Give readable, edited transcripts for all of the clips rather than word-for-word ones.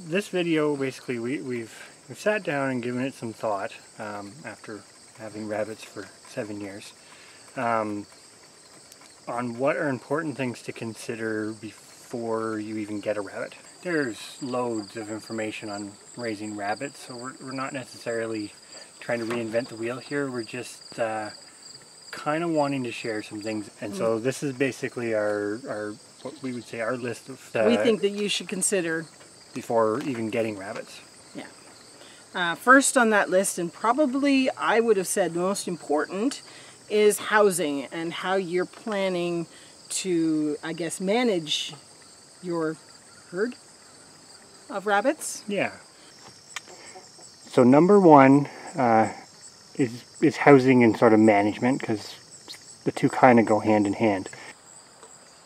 this video, basically, we've sat down and given it some thought after having rabbits for 7 years on what are important things to consider before you even get a rabbit. There's loads of information on raising rabbits, so we're not necessarily trying to reinvent the wheel here. We're just kind of wanting to share some things, and so this is basically our what we would say our list of we think that you should consider before even getting rabbits. Yeah. First on that list, and probably I would have said most important, is housing and how you're planning to, I guess, manage your herd of rabbits. Yeah. So number one is housing and sort of management, because the two kind of go hand in hand.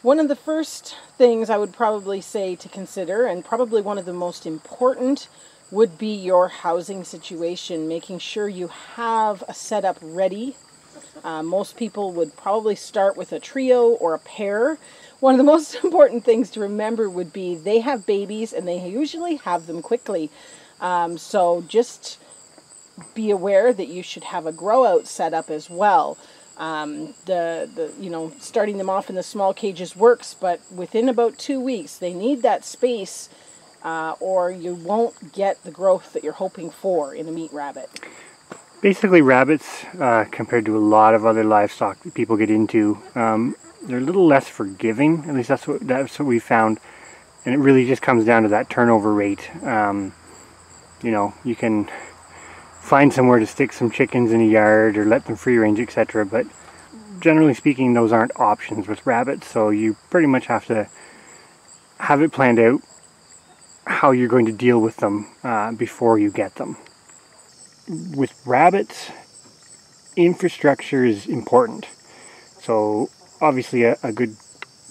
One of the first things I would probably say to consider, and probably one of the most important, would be your housing situation, making sure you have a setup ready. Most people would probably start with a trio or a pair. One of the most important things to remember would be they have babies and they usually have them quickly. So just be aware that you should have a grow out setup as well. Starting them off in the small cages works, but within about 2 weeks they need that space or you won't get the growth that you're hoping for in a meat rabbit. Basically, rabbits, compared to a lot of other livestock that people get into, they're a little less forgiving. At least that's what we found, and it really just comes down to that turnover rate. You can find somewhere to stick some chickens in a yard or let them free range, etc. But generally speaking, those aren't options with rabbits. So you pretty much have to have it planned out how you're going to deal with them before you get them. With rabbits, infrastructure is important. So obviously a good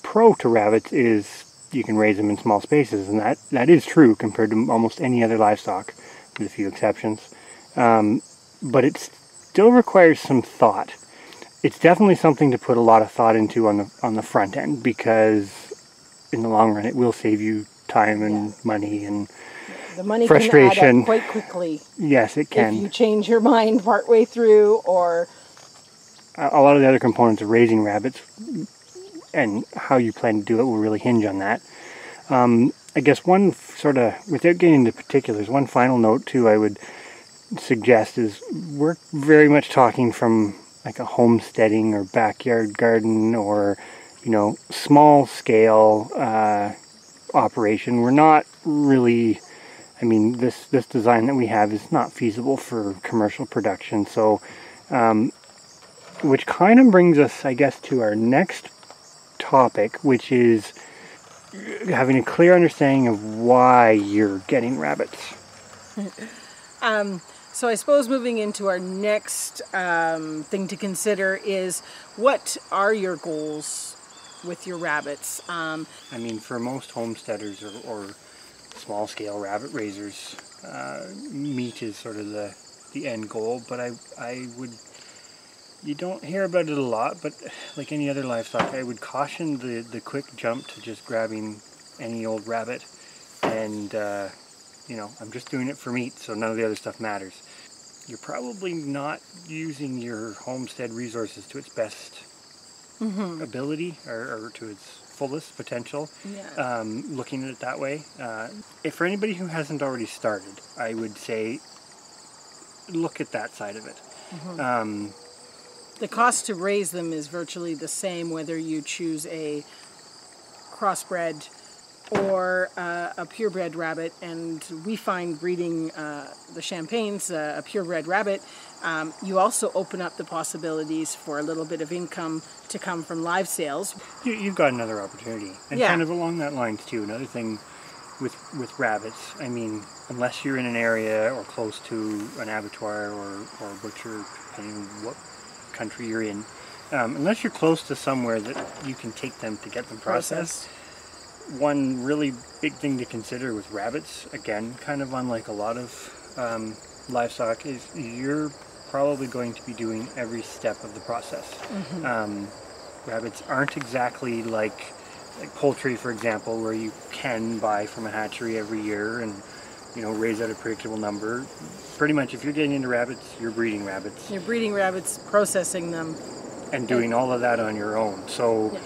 pro to rabbits is you can raise them in small spaces, and that is true compared to almost any other livestock, with a few exceptions. But it still requires some thought. It's definitely something to put a lot of thought into on the front end, because in the long run it will save you time and money and the money frustration. Can add up quite quickly. Yes, it can. If you change your mind partway through, or a lot of the other components of raising rabbits and how you plan to do it will really hinge on that. I guess one sort of, without getting into particulars, one final note too I would suggest is we're very much talking from like a homesteading or backyard garden or small scale operation. We're not really, this design that we have is not feasible for commercial production. So which kind of brings us, I guess, to our next topic, which is having a clear understanding of why you're getting rabbits. So I suppose moving into our next thing to consider is, what are your goals with your rabbits? For most homesteaders or small-scale rabbit raisers, meat is sort of the end goal, but you don't hear about it a lot, but like any other livestock, I would caution the quick jump to just grabbing any old rabbit and I'm just doing it for meat, so none of the other stuff matters. You're probably not using your homestead resources to its best ability or to its fullest potential. Yeah. Looking at it that way. If for anybody who hasn't already started, I would say look at that side of it. The cost to raise them is virtually the same whether you choose a crossbred or a purebred rabbit, and we find breeding the Champagnes, a purebred rabbit, you also open up the possibilities for a little bit of income to come from live sales. You've got another opportunity, and kind of along that lines too. Another thing with rabbits, unless you're in an area or close to an abattoir or a butcher, depending on what country you're in, unless you're close to somewhere that you can take them to get them processed. One really big thing to consider with rabbits, again, kind of unlike a lot of livestock, is you're probably going to be doing every step of the process. Rabbits aren't exactly like like poultry, for example, where you can buy from a hatchery every year and, you know, raise out a predictable number. Pretty much, if you're getting into rabbits, you're breeding rabbits. You're breeding rabbits, processing them. And doing all of that on your own. So,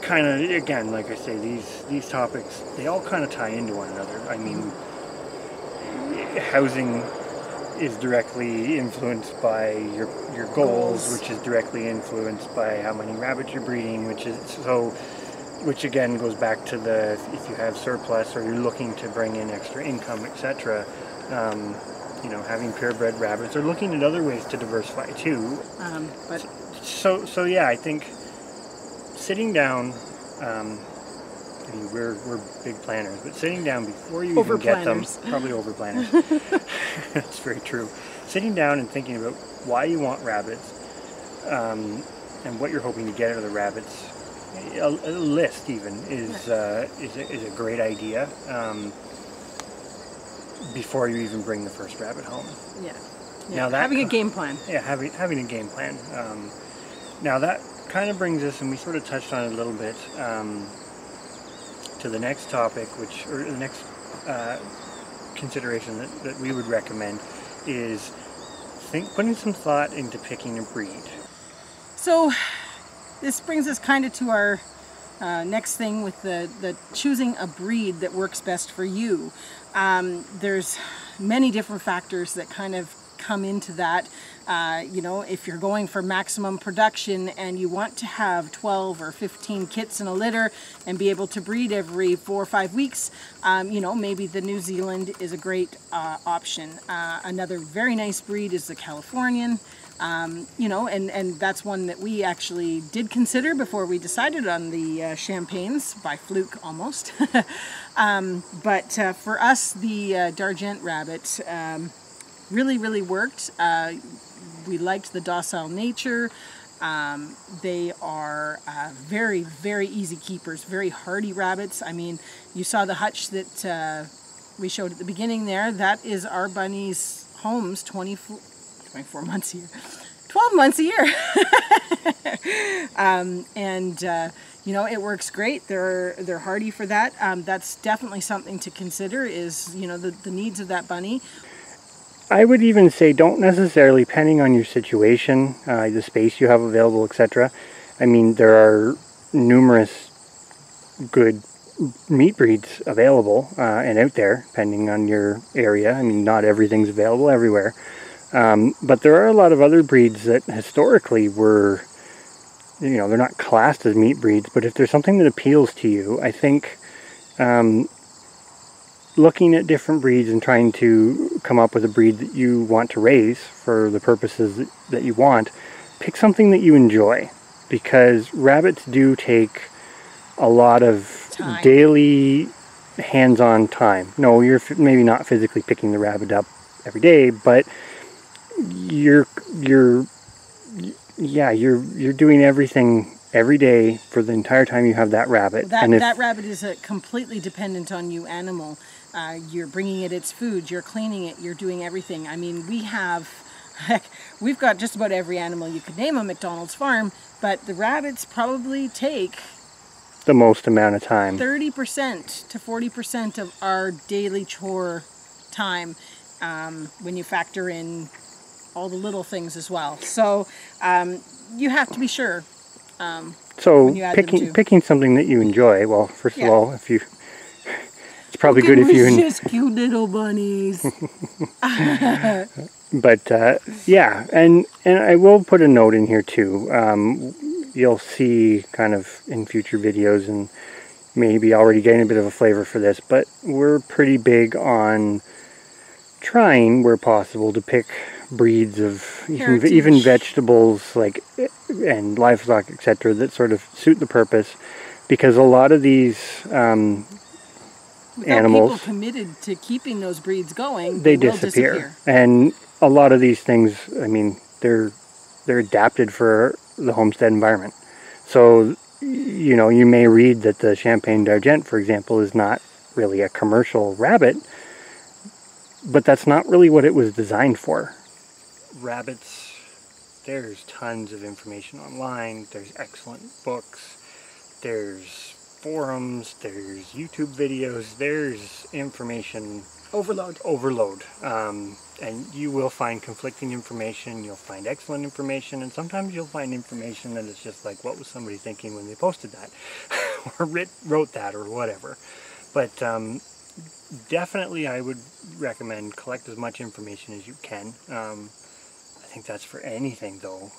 kind of, again, like I say, these topics, they all kind of tie into one another. I mean, housing is directly influenced by your goals, which is directly influenced by how many rabbits you're breeding, which again goes back to the, if you have surplus or you're looking to bring in extra income, etc. You know, having purebred rabbits or looking at other ways to diversify too. So yeah, I think sitting down, I mean, we're big planners, but sitting down before you even get them, probably over planners. That's very true. Sitting down and thinking about why you want rabbits, and what you're hoping to get out of the rabbits. A list even is a great idea. Before you even bring the first rabbit home. Yeah. Now that having a game plan. Yeah, having a game plan. Now that kind of brings us, and we sort of touched on it a little bit, to the next topic, or the next consideration that we would recommend is putting some thought into picking a breed. So this brings us kind of to our next thing with the choosing a breed that works best for you. There's many different factors that kind of come into that. You know, if you're going for maximum production and you want to have 12 or 15 kits in a litter and be able to breed every 4 or 5 weeks, you know, maybe the New Zealand is a great option. Another very nice breed is the Californian. You know, and that's one that we actually did consider before we decided on the champagnes, by fluke almost. But for us, the D'Argent rabbit really worked. We liked the docile nature. They are very easy keepers, very hardy rabbits. I mean, you saw the hutch that we showed at the beginning there. That is our bunny's homes 24 months a year. 12 months a year. You know, it works great. They're hardy for that. That's definitely something to consider is, you know, the needs of that bunny. I would even say don't necessarily, depending on your situation, the space you have available, etc. I mean, there are numerous good meat breeds available and out there, depending on your area. I mean, not everything's available everywhere. But there are a lot of other breeds that historically were, you know, they're not classed as meat breeds, but if there's something that appeals to you, I think looking at different breeds and trying to come up with a breed that you want to raise for the purposes that you want, pick something that you enjoy, because rabbits do take a lot of daily hands-on time. No, you're maybe not physically picking the rabbit up every day, but you're doing everything every day for the entire time you have that rabbit. That rabbit is a completely dependent on you animal. You're bringing it its food, you're cleaning it, you're doing everything. I mean, we've got just about every animal you could name on McDonald's farm, but the rabbits probably take the most amount of time. 30% to 40% of our daily chore time, when you factor in all the little things as well. So you have to be sure. So picking something that you enjoy. Well, first of all, it's probably good if you just cute little bunnies. But yeah, and I will put a note in here too. You'll see kind of in future videos, and maybe already getting a bit of a flavor for this, but we're pretty big on trying, where possible, to pick breeds of even vegetables and livestock, etc., that sort of suit the purpose, because a lot of these animals, people committed to keeping those breeds going, they disappear. And a lot of these things, I mean, they're adapted for the homestead environment. So, you know, you may read that the Champagne d'Argent, for example, is not really a commercial rabbit, but that's not really what it was designed for. Rabbits, there's tons of information online, there's excellent books, there's forums, there's YouTube videos, there's information overload. And you will find conflicting information, you'll find excellent information, and sometimes you'll find information that is just like, what was somebody thinking when they posted that or wrote that or whatever. But definitely I would recommend collect as much information as you can. I think that's for anything though.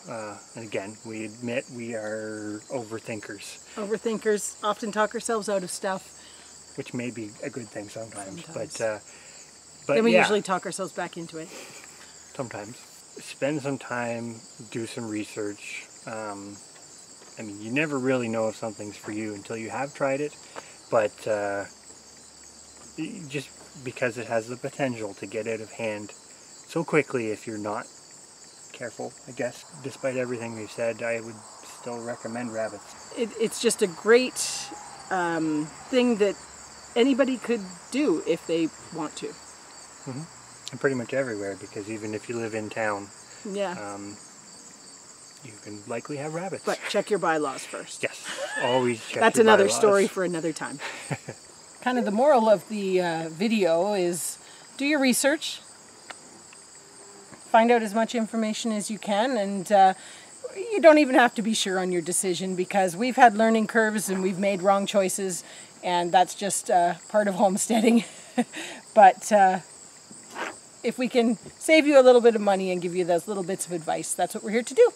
And again, we admit we are overthinkers. Overthinkers often talk ourselves out of stuff. Which may be a good thing sometimes. But then we yeah, usually talk ourselves back into it. sometimes. Spend some time, do some research. I mean, you never really know if something's for you until you have tried it. But just because it has the potential to get out of hand so quickly if you're not careful, I guess. Despite everything we've said, I would still recommend rabbits. It's just a great thing that anybody could do if they want to. Mm-hmm. And pretty much everywhere, because even if you live in town, yeah, you can likely have rabbits. but check your bylaws first. Yes, always check That's your another bylaws. story for another time. Kind of the moral of the video is do your research, find out as much information as you can, and you don't even have to be sure on your decision, because we've had learning curves and we've made wrong choices, and that's just part of homesteading. But if we can save you a little bit of money and give you those little bits of advice, that's what we're here to do.